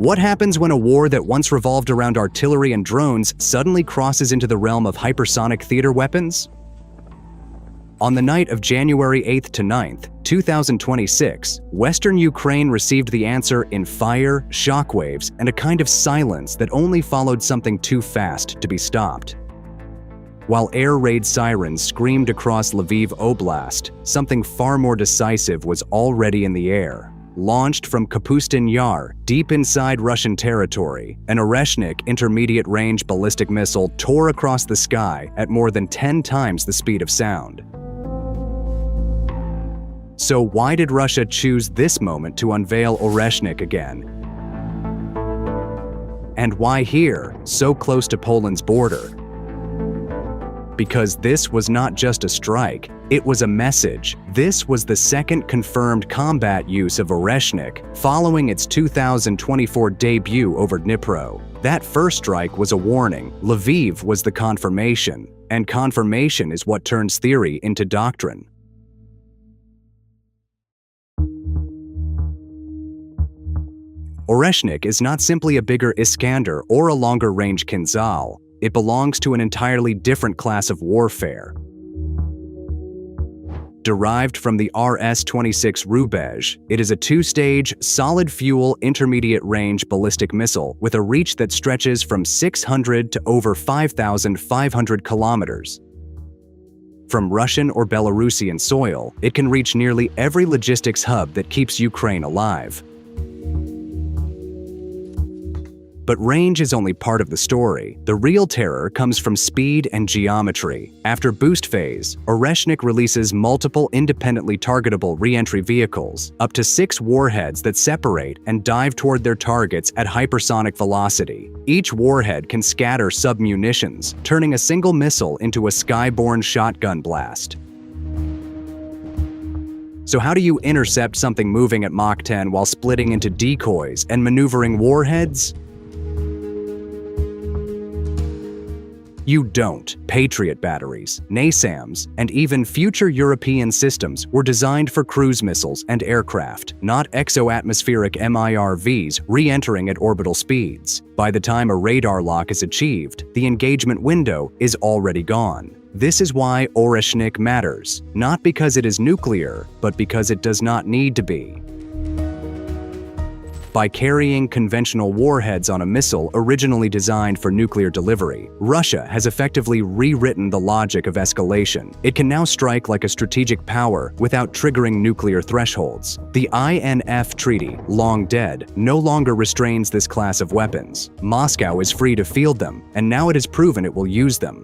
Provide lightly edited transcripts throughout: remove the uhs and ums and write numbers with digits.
What happens when a war that once revolved around artillery and drones suddenly crosses into the realm of hypersonic theater weapons? On the night of January 8th to 9th, 2026, Western Ukraine received the answer in fire, shockwaves, and a kind of silence that only followed something too fast to be stopped. While air raid sirens screamed across Lviv Oblast, something far more decisive was already in the air. Launched from Kapustin Yar, deep inside Russian territory, an Oreshnik intermediate-range ballistic missile tore across the sky at more than 10 times the speed of sound. So why did Russia choose this moment to unveil Oreshnik again? And why here, so close to Poland's border? Because this was not just a strike, it was a message. This was the second confirmed combat use of Oreshnik, following its 2024 debut over Dnipro. That first strike was a warning. Lviv was the confirmation, and confirmation is what turns theory into doctrine. Oreshnik is not simply a bigger Iskander or a longer-range Kinzhal. It belongs to an entirely different class of warfare. Derived from the RS-26 Rubezh, it is a two-stage, solid-fuel, intermediate-range ballistic missile with a reach that stretches from 600 to over 5,500 kilometers. From Russian or Belarusian soil, it can reach nearly every logistics hub that keeps Ukraine alive. But range is only part of the story. The real terror comes from speed and geometry. After boost phase, Oreshnik releases multiple independently targetable re-entry vehicles, up to 6 warheads that separate and dive toward their targets at hypersonic velocity. Each warhead can scatter sub-munitions, turning a single missile into a skyborne shotgun blast. So how do you intercept something moving at Mach 10 while splitting into decoys and maneuvering warheads? You don't. Patriot batteries, NASAMS, and even future European systems were designed for cruise missiles and aircraft, not exo-atmospheric MIRVs re-entering at orbital speeds. By the time a radar lock is achieved, the engagement window is already gone. This is why Oreshnik matters, not because it is nuclear, but because it does not need to be. By carrying conventional warheads on a missile originally designed for nuclear delivery, Russia has effectively rewritten the logic of escalation. It can now strike like a strategic power without triggering nuclear thresholds. The INF Treaty, long dead, no longer restrains this class of weapons. Moscow is free to field them, and now it has proven it will use them.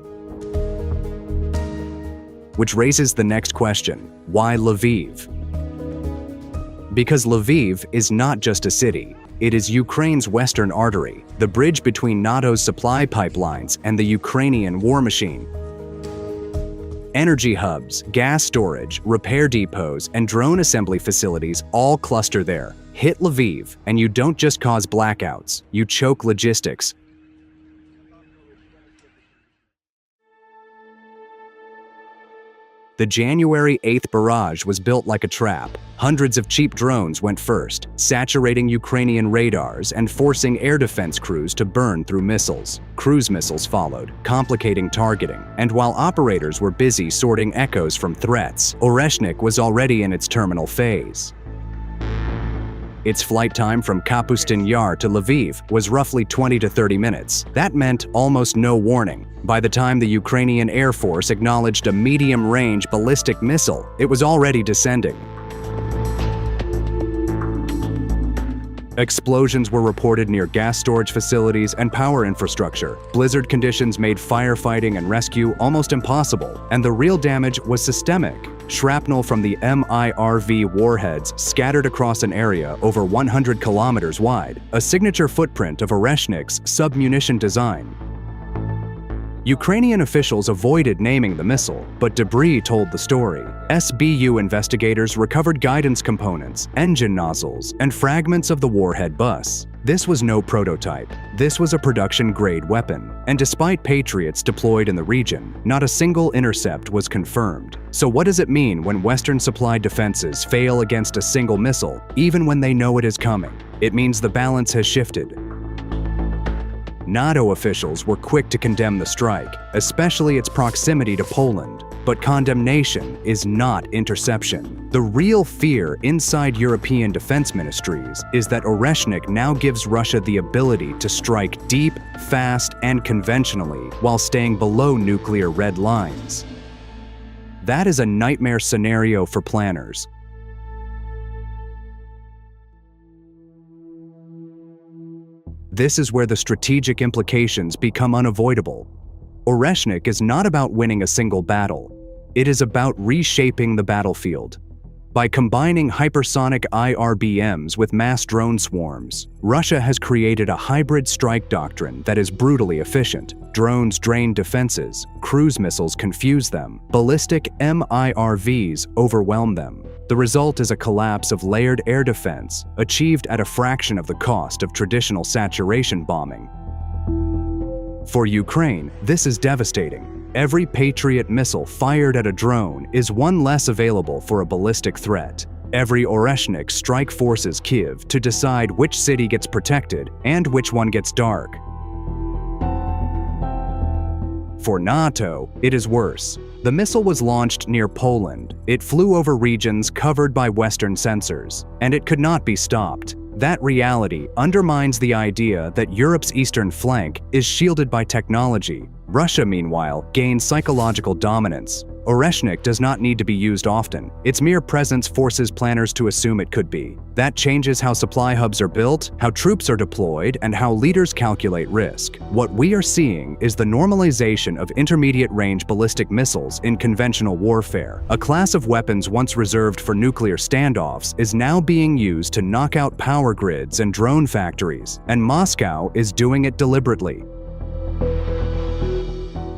Which raises the next question: why Lviv? Because Lviv is not just a city. It is Ukraine's western artery, the bridge between NATO's supply pipelines and the Ukrainian war machine. Energy hubs, gas storage, repair depots, and drone assembly facilities all cluster there. Hit Lviv, and you don't just cause blackouts, you choke logistics. The January 8th barrage was built like a trap. Hundreds of cheap drones went first, saturating Ukrainian radars and forcing air defense crews to burn through missiles. Cruise missiles followed, complicating targeting. And while operators were busy sorting echoes from threats, Oreshnik was already in its terminal phase. Its flight time from Kapustin Yar to Lviv was roughly 20 to 30 minutes. That meant almost no warning. By the time the Ukrainian Air Force acknowledged a medium-range ballistic missile, it was already descending. Explosions were reported near gas storage facilities and power infrastructure. Blizzard conditions made firefighting and rescue almost impossible, and the real damage was systemic. Shrapnel from the MIRV warheads scattered across an area over 100 kilometers wide, a signature footprint of Oreshnik's submunition design. Ukrainian officials avoided naming the missile, but debris told the story. SBU investigators recovered guidance components, engine nozzles, and fragments of the warhead bus. This was no prototype. This was a production-grade weapon. And despite Patriots deployed in the region, not a single intercept was confirmed. So what does it mean when Western-supplied defenses fail against a single missile, even when they know it is coming? It means the balance has shifted. NATO officials were quick to condemn the strike, especially its proximity to Poland. But condemnation is not interception. The real fear inside European defense ministries is that Oreshnik now gives Russia the ability to strike deep, fast, and conventionally while staying below nuclear red lines. That is a nightmare scenario for planners. This is where the strategic implications become unavoidable. Oreshnik is not about winning a single battle. It is about reshaping the battlefield. By combining hypersonic IRBMs with mass drone swarms, Russia has created a hybrid strike doctrine that is brutally efficient. Drones drain defenses, cruise missiles confuse them, ballistic MIRVs overwhelm them. The result is a collapse of layered air defense, achieved at a fraction of the cost of traditional saturation bombing. For Ukraine, this is devastating. Every Patriot missile fired at a drone is one less available for a ballistic threat. Every Oreshnik strike forces Kyiv to decide which city gets protected and which one gets dark. For NATO, it is worse. The missile was launched near Poland. It flew over regions covered by Western sensors, and it could not be stopped. That reality undermines the idea that Europe's eastern flank is shielded by technology. Russia, meanwhile, gains psychological dominance. Oreshnik does not need to be used often. Its mere presence forces planners to assume it could be. That changes how supply hubs are built, how troops are deployed, and how leaders calculate risk. What we are seeing is the normalization of intermediate-range ballistic missiles in conventional warfare. A class of weapons once reserved for nuclear standoffs is now being used to knock out power grids and drone factories, and Moscow is doing it deliberately.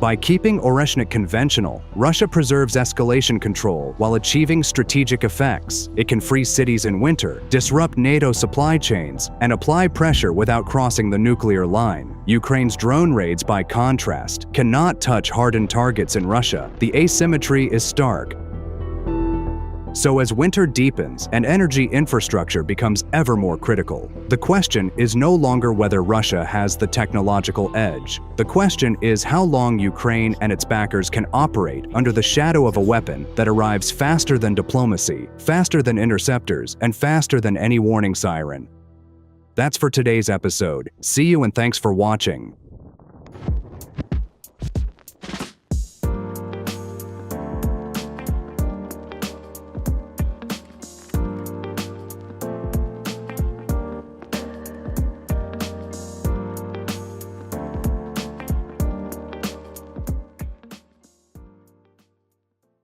By keeping Oreshnik conventional, Russia preserves escalation control while achieving strategic effects. It can freeze cities in winter, disrupt NATO supply chains, and apply pressure without crossing the nuclear line. Ukraine's drone raids, by contrast, cannot touch hardened targets in Russia. The asymmetry is stark. So as winter deepens and energy infrastructure becomes ever more critical, the question is no longer whether Russia has the technological edge. The question is how long Ukraine and its backers can operate under the shadow of a weapon that arrives faster than diplomacy, faster than interceptors, and faster than any warning siren. That's for today's episode. See you and thanks for watching.